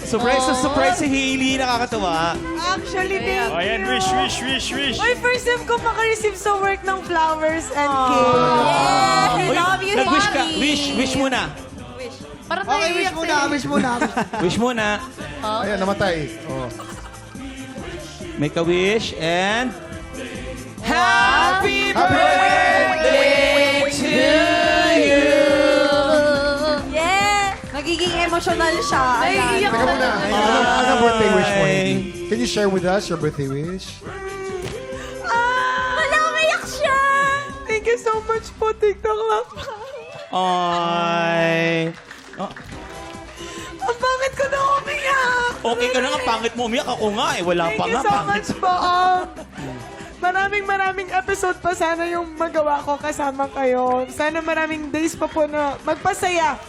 Surprise si Hailey. Nakakatawa. Actually, thank you. Ayan, wish. Uy, first time ko makareceive sa work ng flowers and cake. Yeah! We Uy, love you, nag-wish ka. Mami. Wish muna. Para Okay, wish muna. Wish muna. Ayan, namatay. Oh. Make a wish and... Happy birthday to you! Yeah! Magiging emotional siya. Naiiyak Teka muna. Ano birthday wish mo, Ay. Hailey? Can you share with us your birthday wish? Wala, umiyak siya! Thank you so much po, TikTok Love. Ay. Oh, Ang pangit ko na umiyak. okay ka na nga. Pangit mo umiyak. Ako nga eh. Wala pa Thank nga. you so Pangit. much po. Maraming episode pa sana yung magawa ko kasama kayo. Sana maraming days pa po na magpasaya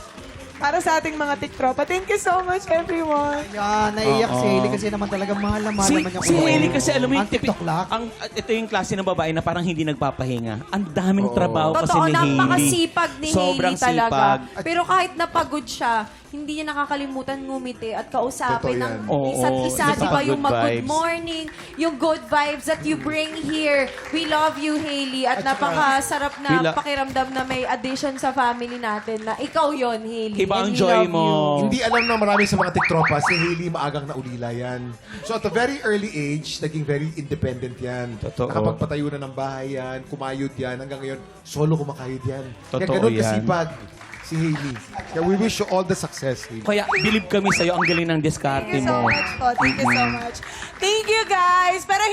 para sa ating mga tiktropa. Thank you so much, everyone. Yan, naiiyak si Hailey kasi naman talaga mahal na mahal naman yung Si Hailey kasi alam mo yung Ang TikTok-lak. ito yung klase ng babae na parang hindi nagpapahinga. Ang daming trabaho kasi Totoo, ni Hailey. napakasipag ni Sobrang Hailey talaga. sipag. Pero kahit napagod siya, hindi niya nakakalimutan ngumiti at kausapin Totoo ng yan. Oo, isa't isa. isa Di pa ba yung good mag-good vibes. morning, yung good vibes that you bring here. We love you, Hailey. At napakasarap We na lo- pakiramdam na may addition sa family natin na ikaw yon, Hailey. Iba ang And we joy love mo. you. Hindi alam ng marami sa mga tiktropa, si Hailey maagang naulila yan. So at a very early age, naging very independent yan. Totoo. Nakapagpatayo na ng bahay yan, kumayod yan, hanggang ngayon, solo kumakayod yan. Kaya Totoo ganun yan. kasipag si Hailey. Kaya we wish you all the success, Hailey. Kaya believe kami sa'yo. Ang galing ng diskarte Thank you so mo. much po. Thank you so much. Thank you, guys. Pero